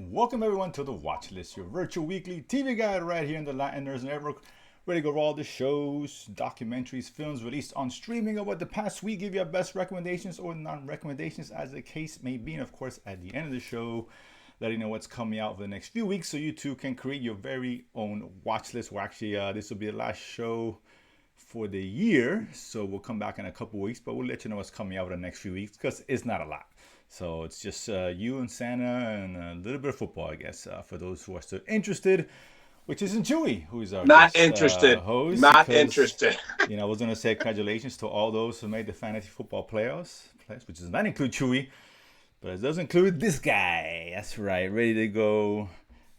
Welcome everyone to the Watchlist, your virtual weekly TV guide right here in the Latin Nerds Network. Ready to go over all the shows, documentaries, films released on streaming over the past week. Give you our best recommendations or non-recommendations as the case may be. And of course, at the end of the show, letting you know what's coming out for the next few weeks so you too can create your very own watch list. Well, actually, this will be the last show for the year, so we'll come back in a couple weeks, but we'll let you know what's coming out for the next few weeks because it's not a lot. So it's just you and Santa and a little bit of football, I guess, for those who are still interested, which isn't Chewy, who is our Not guest interested. host. Not Because, interested. I was going to say congratulations to all those who made the fantasy football playoffs, which does not include Chewy, but it does include this guy. That's right, ready to go.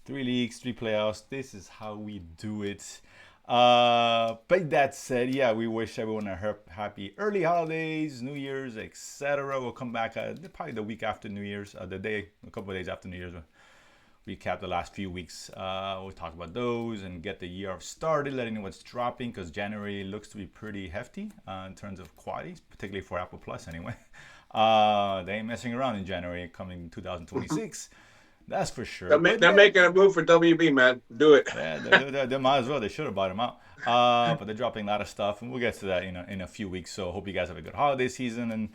3 leagues, 3 playoffs. This is how we do it. But that said, yeah, we wish everyone a happy early holidays, New Year's, etc. We'll come back probably the week after New Year's, a couple of days after New Year's. We'll recap the last few weeks. We'll talk about those and get the year started, letting you know what's dropping because January looks to be pretty hefty in terms of quality, particularly for Apple Plus anyway. They ain't messing around in January coming 2026. That's for sure. They're making a move for WB, man. Do it. Yeah, they might as well. They should have bought him out. But they're dropping a lot of stuff, and we'll get to that in a few weeks. So hope you guys have a good holiday season. And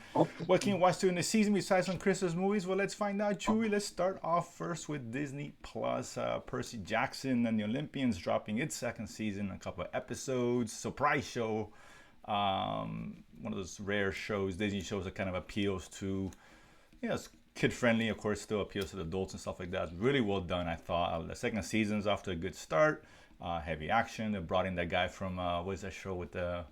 what can you watch during the season besides some Christmas movies? Well, let's find out, Chewy. Let's start off first with Disney Plus. Percy Jackson and the Olympians dropping its second season, a couple of episodes, surprise show. One of those rare shows, Disney shows that kind of appeals to, it's kid friendly, of course, still appeals to the adults and stuff like that. It's really well done, I thought. The second season's off to a good start. Heavy action. They brought in that guy from what is that show with the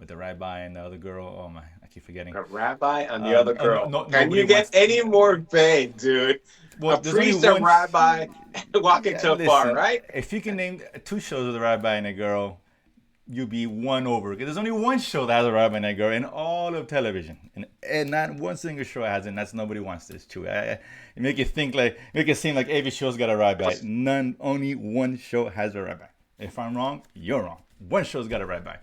rabbi and the other girl? Oh my, I keep forgetting. A rabbi and the other girl. Can you wants... get any more vague, dude? Well, a priest and rabbi walking to a bar, right? If you can name 2 shows with a rabbi and a girl, you'll be won over. Because there's only one show that has a rabbi and a girl in all of television, and not one single show has it. And that's Nobody Wants This too. It make it seem like every show's got a rabbi. Only one show has a rabbi. If I'm wrong, you're wrong. One show's got a rabbi.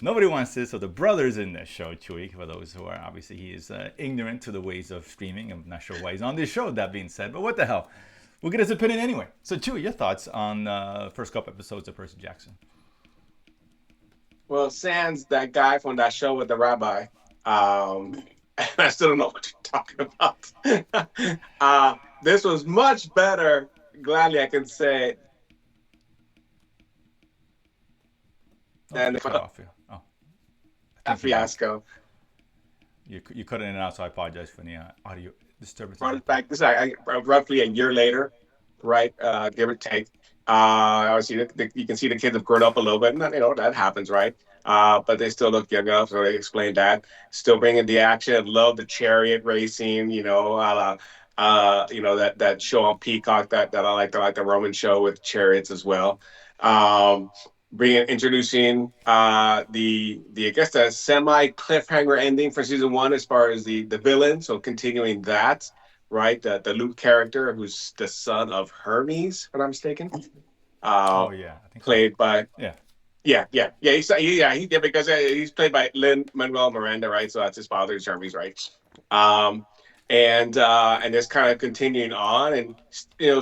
Nobody Wants This. So the brother's in this show, Chewy. For those who are obviously he is ignorant to the ways of streaming. I'm not sure why he's on this show. That being said, but what the hell? We'll get his opinion anyway. So Chewy, your thoughts on first couple episodes of Percy Jackson? Well, sans that guy from that show with the rabbi. I still don't know what you're talking about. This was much better. Gladly, I can say. Than a fiasco. You cut it in and out, so I apologize for the audio disturbance. In fact, this is roughly a year later, right? Give or take. Obviously, you can see the kids have grown up a little bit, and that happens, right? But they still look young enough, so they explained that. Still bringing the action. Love the chariot racing. That show on Peacock that I like. I like the Roman show with chariots as well. Introducing the I guess the semi cliffhanger ending for season 1 as far as the villain. So continuing that. Right, the Luke character, who's the son of Hermes, if I'm not mistaken. I think played so. by he did because he's played by Lin-Manuel Miranda, right? So that's his father, Hermes, right? And just kind of continuing on, and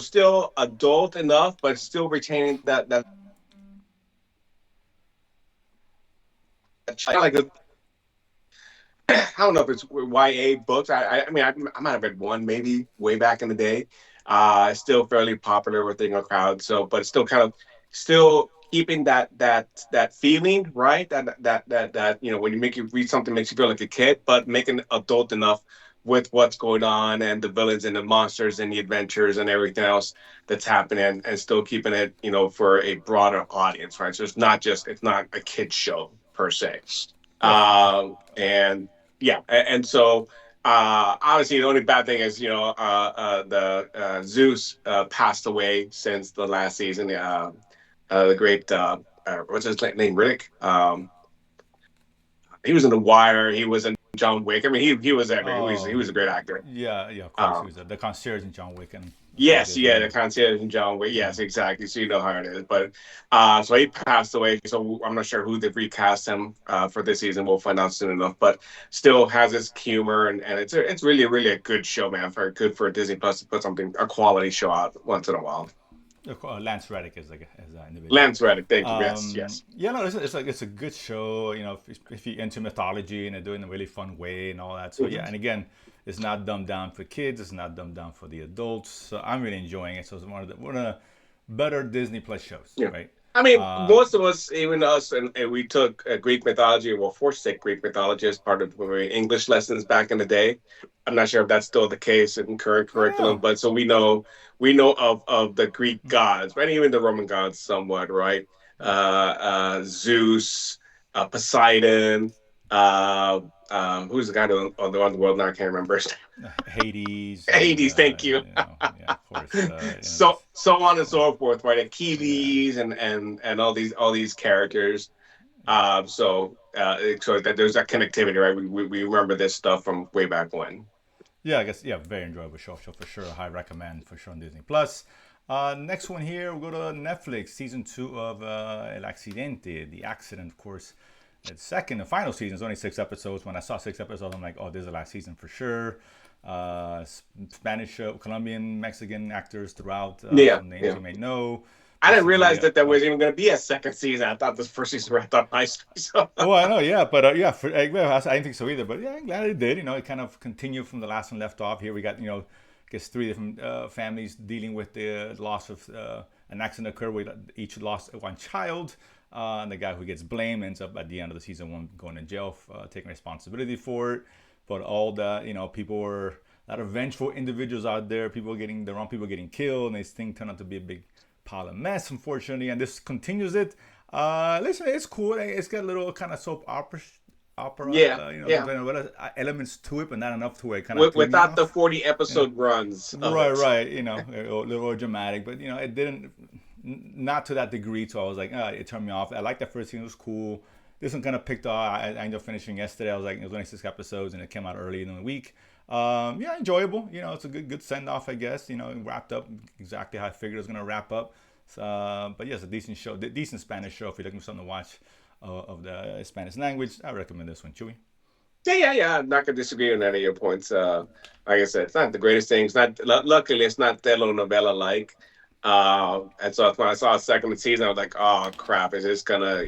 still adult enough, but still retaining that like I don't know if it's YA books. I mean, I might have read one maybe way back in the day. Still fairly popular within a crowd. So, but still kind of keeping that feeling, right? That when you read something makes you feel like a kid, but making it adult enough with what's going on and the villains and the monsters and the adventures and everything else that's happening, and still keeping it for a broader audience, right? So it's not a kid show per se. And so obviously the only bad thing is the Zeus passed away since the last season. The great what's his name, Riddick. He was in The Wire. He was in John Wick. I mean, he was every he Oh, was a great actor. yeah, yeah. Of course, he Um, was the concierge in John Wick, and he yes, does yeah, well. the concierge in John Wick. Yeah. Yes, exactly. So you know how it is. But so he passed away. So I'm not sure who they recast him for this season. We'll find out soon enough. But still has his humor, and it's really really a good show, man. For good for Disney Plus to put something a quality show out once in a while. Lance Reddick is like as an individual. Lance Reddick, thank you. Yes, yes. Yeah, no, it's like it's a good show. If you're into mythology and they're doing it in a really fun way and all that. So Mhm. yeah, and again, it's not dumbed down for kids. It's not dumbed down for the adults. So I'm really enjoying it. So it's one of the better Disney Plus shows, Yeah. right? I mean, Uh, most of us, even us, and we took Greek mythology, well, forced to take Greek mythology as part of English lessons back in the day. I'm not sure if that's still the case in current I don't curriculum, know. but so we know of the Greek gods, but even the Roman gods somewhat, right? Zeus, Poseidon, uh, who's the guy on the world now? I can't remember his name. Hades and Hades, thank you. yeah, of course. So on and Yeah, so forth, right? yeah. Achilles and all these characters. Yeah. So that there's that connectivity, right? We remember this stuff from way back when. Yeah, I guess, yeah, very enjoyable show. So for sure, high recommend for sure on Disney Plus. Next one here, we'll go to Netflix, season 2 of El Accidente, The Accident, of course. It's second and final season. It's only 6 episodes. When I saw 6 episodes, I'm like, oh, this is the last season for sure. Spanish, Colombian, Mexican actors throughout, Yeah, some names yeah. you may know. I didn't realize Basically, that there was even going to be a second season. I thought this first season wrapped up nicely. So oh, I know, yeah, but yeah, well, I didn't think so either. But yeah, I'm glad it did. It kind of continued from the last one left off. Here we got, I guess 3 different families dealing with the loss of an accident occurred where each lost one child. And the guy who gets blamed ends up at the end of the season 1 going to jail, taking responsibility for it. But all the, people were a lot of vengeful individuals out there. The wrong people getting killed, and this thing turned out to be a big pile of mess, unfortunately. And this continues it. Listen, it's cool. It's got a little kind of soap opera, yeah, yeah. kind of elements to it, but not enough to where it kind of threw me Without the off. 40 You know, episode runs of right, it. right. A little dramatic, but it didn't, not to that degree. So I was like, it turned me off. I liked that first scene; it was cool. This one kind of picked up. I ended up finishing yesterday. I was like, it was only 6 episodes, and it came out early in the week. Yeah, enjoyable. It's a good send off, I guess. It wrapped up exactly how I figured it was gonna wrap up. But yes, a decent show, decent Spanish show. If you're looking for something to watch of the Spanish language, I recommend this one, Chewy. Yeah, yeah, yeah. I'm not gonna disagree on any of your points. Like I said, it's not the greatest thing. It's not. Luckily, it's not telenovela like. And so when I saw a second season, I was like, "Oh crap! Is this gonna,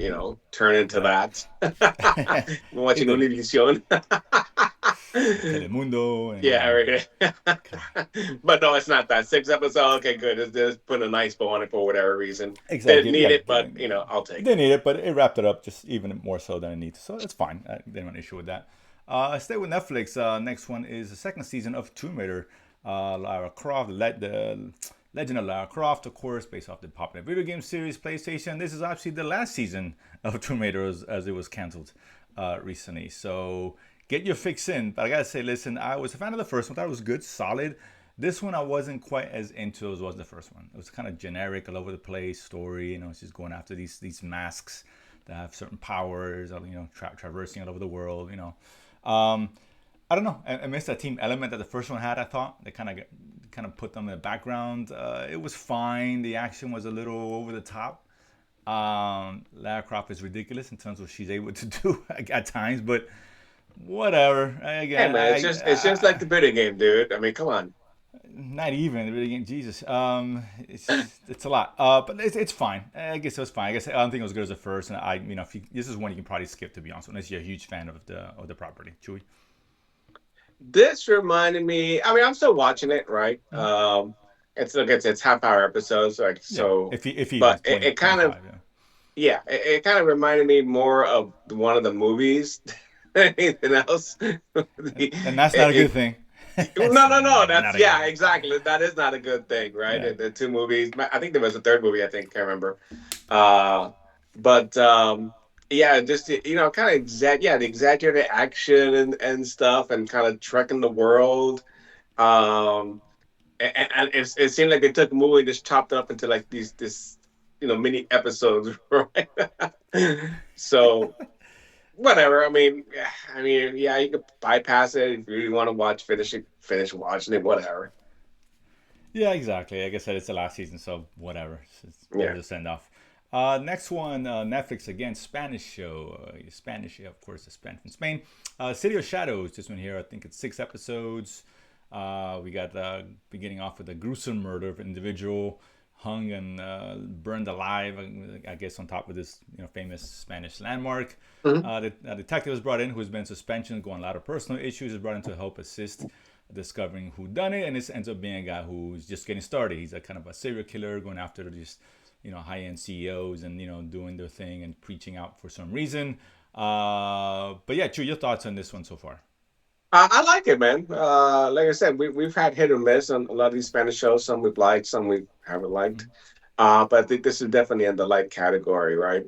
turn into Right. that?" It Watching did. Univision. Telemundo and Yeah, right. okay. But no, it's not that. 6 episodes. Okay, good. It's just putting a nice bow on it for whatever reason. Didn't Exactly. need Yeah, it, but I'll take they it. need it, but it wrapped it up just even more so than it needs. So it's fine. I didn't have an issue with that. Stay with Netflix. Next one is the second season of Tomb Raider. Lara Croft, the Legend of Lara Croft, of course, based off the popular video game series PlayStation. This is actually the last season of Tomb Raider as it was canceled recently. So get your fix in. But I gotta say, listen, I was a fan of the first one. Thought it was good, solid. This one I wasn't quite as into as was the first one. It was kind of generic, all over the place story. It's just going after these masks that have certain powers. Traversing all over the world. Um, I don't know. I missed that team element that the first one had. I thought they kind of put them in the background. It was fine. The action was a little over the top. Lara Croft is ridiculous in terms of what she's able to do at times, but whatever. Hey Again, man, it's just like the video game, dude. I mean, come on. not even really. Jesus, it's a lot. But it's fine. I guess it was fine. I guess I don't think it was good as the first. And this is one you can probably skip, to be honest, unless you're a huge fan of the property. Chewy. This reminded me. I mean, I'm still watching it, right? It's half-hour episodes, like Yeah, so. if even But it's it, 20 it kind of, 25. Yeah, yeah, it kind of reminded me more of one of the movies than anything else. and that's not a good It, thing. no, That's no, no. not That's a good yeah, thing. exactly. That is not a good thing, right? Yeah. The two movies. I think there was a third movie. I think can't remember. Uh, but yeah, just kind of the exaggerated action and stuff, and kind of trekking the world. Um, and it seemed like they took a movie and just chopped it up into like mini episodes, right? So whatever. Yeah, you could bypass it if you really want to watch. Finish it. Finish watching it. Whatever. Yeah, exactly. Like I said, it's the last season, so whatever. It's better Yeah. to send off. Next one, Netflix again, Spanish show. Spanish, yeah, of course, the Spanish from Spain. City of Shadows. This one here, I think it's 6 episodes. We got beginning off with a gruesome murder of an individual hung and burned alive, I guess, on top of this famous Spanish landmark. Hmm. The detective was brought in, who's been in suspension, going a lot of personal issues, is brought in to help assist discovering who done it, and this ends up being a guy who's just getting started. He's a kind of a serial killer going after just high end CEOs and doing their thing and preaching out for some reason. But yeah, Chu, your thoughts on this one so far? I like it, man. Like I said, we've had hit or miss on a lot of these Spanish shows. Some we've liked, some we haven't liked. But I think this is definitely in the light category, right?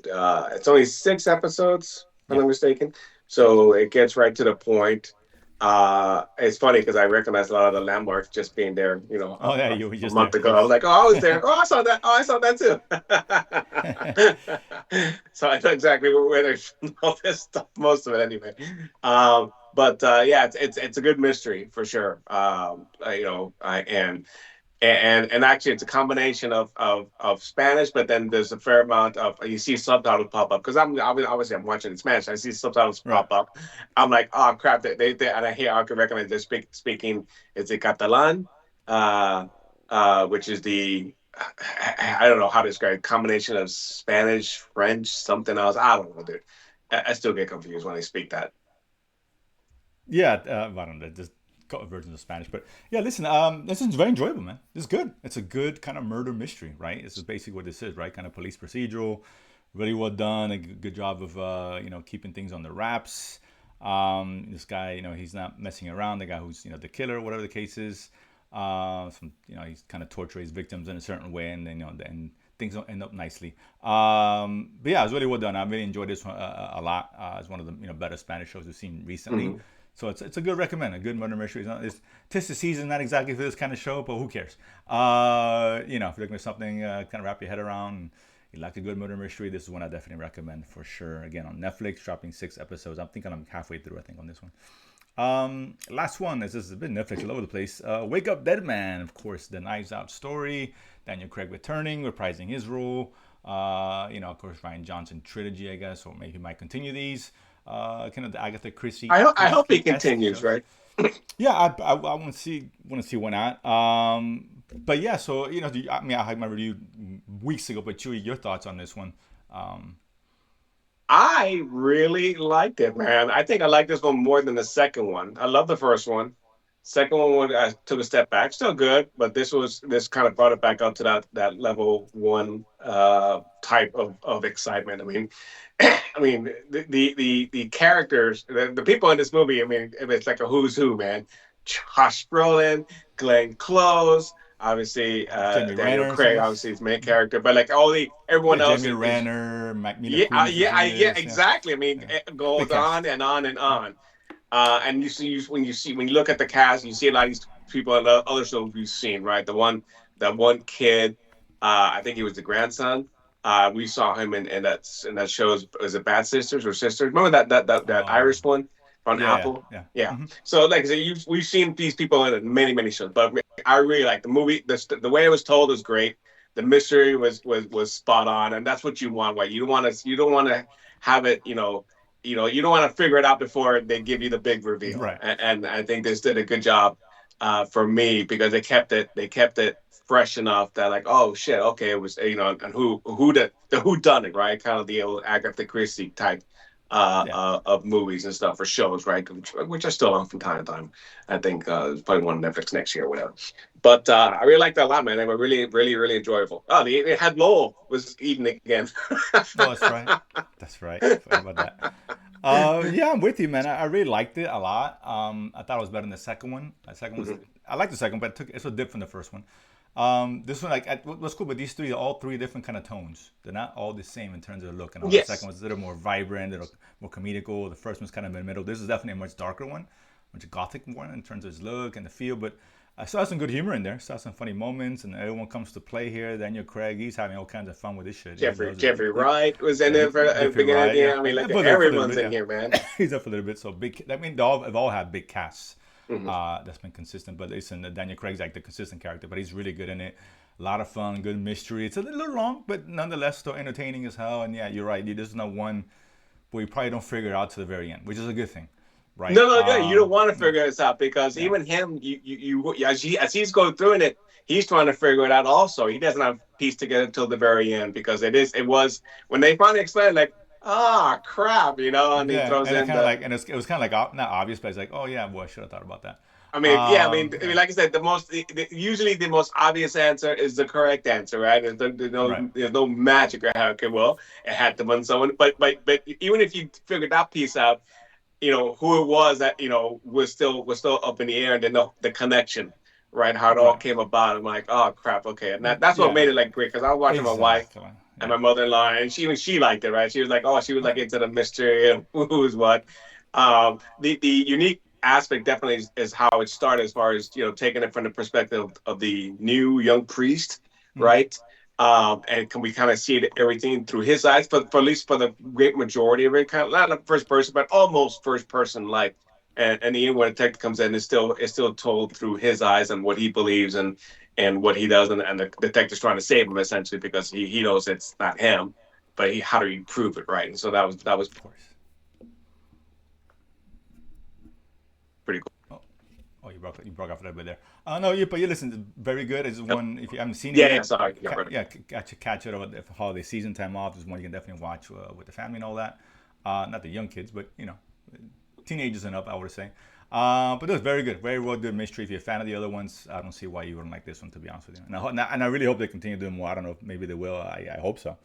It's only 6 episodes, if I'm Yeah, not mistaken. correct. So it gets right to the point. It's funny because I recognize a lot of the landmarks just being there, Oh yeah, you were a just month there. ago. I was Yes. like, oh, I was there. Oh, I saw that. Oh, I saw that too. So I know exactly where there's all this stuff, most of it anyway. But yeah, it's a good mystery for sure. And actually it's a combination of Spanish, but then there's a fair amount of you see subtitles pop up because obviously I'm watching in Spanish. I see subtitles Right. pop up. I'm like, oh crap! They and I can recognize they're speaking is it Catalan, uh, which is the I don't know how to describe it, combination of Spanish, French, something else. I don't know, dude. I still get confused when they speak that. Yeah, I don't know, just versions of Spanish. But yeah, listen, this is very enjoyable, man. It's good. It's a good kind of murder mystery, right? This is basically what this is, right? Kind of police procedural, really well done. A good job of keeping things on the wraps. This guy, he's not messing around. The guy who's the killer, whatever the case is. He's kind of torture his victims in a certain way, and then then things don't end up nicely. But yeah, it's really well done. I really enjoyed this one a lot. It's one of the better Spanish shows we've seen recently. Hmm. So it's a good recommend, a good murder mystery. It's tis the season, not exactly for this kind of show, but who cares? If you're looking for something kind of wrap your head around, and you like a good murder mystery, this is one I definitely recommend for sure. Again, on Netflix, dropping 6 episodes. I'm thinking I'm halfway through, I think, on this one. Last one is this has been Netflix all over the place. Wake Up Dead Man, of course, the Knives Out story. Daniel Craig returning, reprising his role. Of course, Ryan Johnson trilogy, I guess, or maybe he might continue these. Kind of the Agatha I hope he Christie-esque continues, shows. right? Yeah, I want to see why not. But yeah, so I mean, I had my review weeks ago, but Chewy, your thoughts on this one? Um, I really liked it, man. I think I like this one more than the second one. I love the first one. Second one, I took a step back. Still good, but this kind of brought it back up to that level one type of excitement. The characters, the people in this movie. I mean, it's like a who's who, man. Josh Brolin, Glenn Close, obviously Jeremy Daniel Renner, Craig, obviously his main character, but like yeah, everyone else Jeremy is Renner, Mila yeah, Kunis is in yeah, this. Yeah, exactly. yeah, It big goes cast. on and on and on. And when you look at the cast, you see a lot of these people in the other shows we've seen, right? That one kid, I think he was the grandson. We saw him in that show. Is it Bad Sisters or Sisters? Remember that Um, Irish one on yeah, yeah, Apple? yeah. Yeah. Hmm. So like I said, we've seen these people in many shows, but I really like the movie. The way it was told was great. The mystery was spot on, and that's what you want. Right? You don't want to have it. You don't want to figure it out before they give you the big reveal. Right. And I think this did a good job for me because they kept it fresh enough that like, oh shit, okay, it was and who who done it, right? Kind of the old Agatha Christie type Yeah. of movies and stuff or shows, right? Which are still on from time to time. I think it's probably one on Netflix next year or whatever. But I really liked that a lot, man. They were really, really, really enjoyable. Oh, they had Lowell was eating it again. Oh, that's right. That's right. Forgot about that. Yeah, I'm with you, man. I really liked it a lot. I thought it was better than the second one. The second was Mhm. I liked the second, but it's a dip from the first one. This one, like, what's cool, but these three are all three different kind of tones. They're not all the same in terms of the look and all. The second Yes. one's a little more vibrant, a little more comedical. The first one's kind of in the middle. This is definitely a much darker one, much gothic one in terms of its look and the feel. But I saw some good humor in there. Saw some funny moments, and everyone comes to play here. Daniel Craig, he's having all kinds of fun with this shit. He knows it. Jeffrey Wright was in Yeah, it for the Jeffrey beginning of Wright, the yeah, year. I mean, like for a little everyone's bit, in yeah. here, man. He's up for a little bit. So big. I mean, they've all had big casts. Mhm. That's been consistent. But listen, Daniel Craig's like the consistent character, but he's really good in it. A lot of fun, good mystery. It's a little long, but nonetheless still entertaining as hell. And yeah, you're right. There's not one where you probably don't figure it out to the very end, which is a good thing, right? No, yeah, you don't want to Yeah, figure this out because yeah, even him, as he's going through it, he's trying to figure it out. Also, he doesn't have piece together until the very end because it was when they finally explained, like, ah, crap, and he yeah. throws And it in kind of the. like, and it was kind of like not obvious, but it's like, oh yeah, boy, I should have thought about that. I mean, yeah, I mean, Yeah, like I said, usually the most obvious answer is the correct answer, right? right. There's no magic or how okay, well, it had to win someone, but even if you figured that piece out, who it was that was still up in the air, and then the connection, right? How it all Right. came about. I'm like, oh crap, okay, and that's what Yeah. made it like great because I was watching my wife Exactly. and Yeah. my mother-in-law, and she liked it, right? She was like, oh, she was like Right. into the mystery and who's what. The unique aspect definitely is how it started, as far as taking it from the perspective of the new young priest, Mm. right? And can we kind of see everything through his eyes for at least for the great majority of it, kind of not like first person, but almost first person like. And even when a detective comes in, it's still told through his eyes and what he believes and what he does, and the detective's trying to save him essentially because he knows it's not him, but how do you prove it, right? And so that was Of course. pretty cool. Oh, oh, you broke off a little bit there. No, but you listen, very good. It's Yep. one if you haven't seen it Yeah, yeah, yet. sorry, yeah, right. Yeah, catch it over the holiday season time off. Is one you can definitely watch with the family and all that. Not the young kids, but teenagers and up, I would say. But it was very good, very well done mystery. If you're a fan of the other ones, I don't see why you wouldn't like this one, to be honest with you. And I really hope they continue doing more. I don't know if maybe they will. I hope so.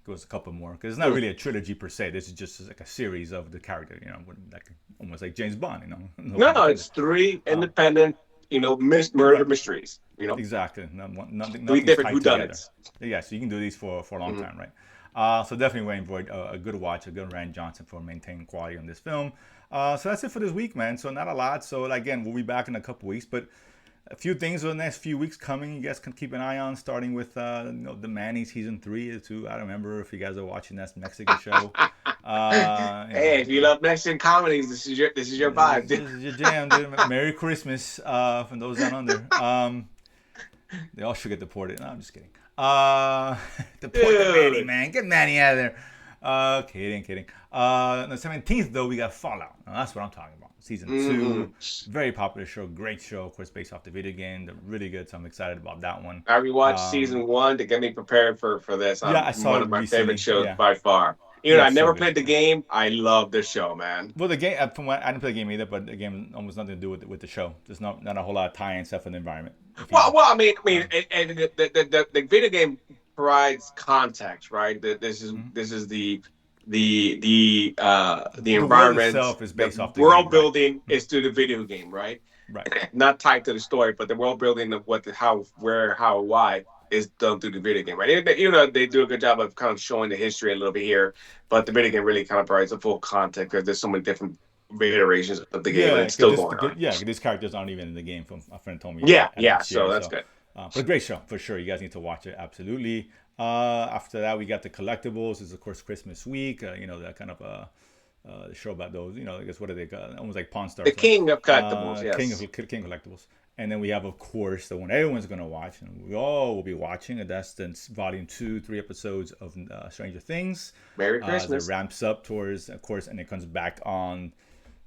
Goes a couple more because it's not really a trilogy per se. This is just like a series of the character, like almost like James Bond, no pun No, intended. it's three Um, independent, murder right, mysteries. exactly. Three Nothing's different tied together. whodunits. Yeah, so you can do these for a long Mhm. time, right? So definitely Wayne Voigt, a good watch, a good Ryan Johnson for maintaining quality on this film. So that's it for this week, man. So not a lot. So again, we'll be back in a couple weeks, but a few things over the next few weeks coming. You guys can keep an eye on, starting with the Manny season 3 or 2. I don't remember if you guys are watching that Mexican show. Hey, if you love Mexican comedies, this is your vibe, This dude. is your jam, dude. Merry Christmas from those down under. They all should get deported. No, I'm just kidding. Deport the Manny, Dude. man. Get Manny out of there. Kidding. On the 17th, though, we got Fallout. Now, that's what I'm talking about. Season 2. Mhm. Very popular show. Great show, of course, based off the video game. They're really good, so I'm excited about that one. I rewatched Um, season 1 to get me prepared for this. yeah, I saw One it of my favorite recently. shows Yeah. by far. Yeah, I it's so never good. played the Yeah. game. I love the show, man. Well, the game, from what I didn't play the game either, but the game almost nothing to do with the show. There's not a whole lot of tie-in stuff for the environment, if Well, even. well, Um, and the video game provides context, right? This is mhm. this is the The world environment, itself is the based off the game, world right? building Mhm. is through the video game, right? Right. Not tied to the story, but the world building of what, how, where, how, why is done through the video game, right? They do a good job of kind of showing the history a little bit here, but the video game really kind of provides a full context because there's so many different iterations of the game and Yeah, it's still because going on. these characters aren't even in the game. From a friend told me Yeah, at yeah. this So year. that's So, good. but a great show for sure. You guys need to watch it absolutely. After that, we got the collectibles. It's of course Christmas week. That kind of the show about those. I guess what are they called? Almost like Pawn The Stars, right? king of collectibles, King yes. Collectibles. And then we have, of course, the one everyone's gonna watch, and we all will be watching. And that's the volume 2, 3 episodes of Stranger Things. Merry As it Christmas. ramps up towards, of course, and it comes back on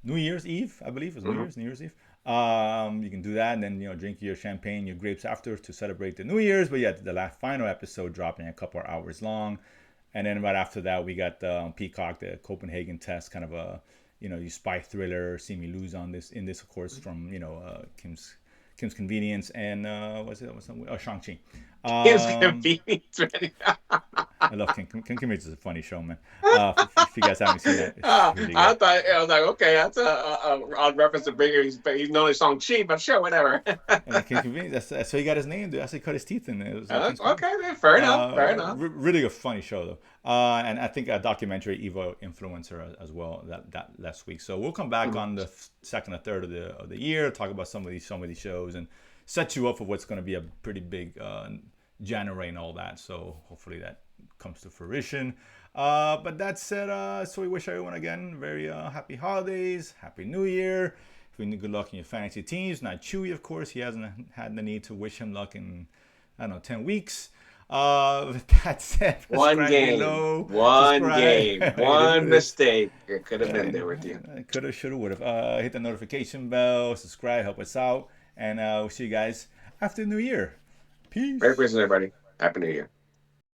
New Year's Eve, I believe. It's Hmm. New Year's Eve. You can do that, and then drink your champagne, your grapes after to celebrate the New Year's. But yeah, the last final episode dropping a couple of hours long, and then right after that we got Peacock, the Copenhagen test, kind of a you spy thriller. See me lose on this in this, of course, from Kim's Convenience and what's it? Shang-Chi. Kim's Um, Convenience. Ready? I love King Convenience is a funny show, man. If you guys haven't seen that, it's really I good. thought I was like, okay, that's a reference to bigger. He's known his song cheap, but sure, whatever. King Convenience. That's how he got his name. Dude. That's how he cut his teeth in. It was King's Convenience. Okay, then, fair enough. Fair enough. Really a funny show though, and I think a documentary Evo influencer as well that last week. So we'll come back on the second or third of the year, talk about some of these shows, and set you up for what's going to be a pretty big January and all that. So hopefully that comes to fruition. But that said, so we wish everyone again very happy holidays, happy New Year. If we need good luck in your fantasy teams, not Chewy, of course. He hasn't had the need to wish him luck in, I don't know, 10 weeks. With that said, One game, one mistake. It could have been there with you. Could have, should have, would have. Hit the notification bell, subscribe, help us out. And we'll see you guys after the New Year. Peace. Merry Christmas, everybody. Happy New Year.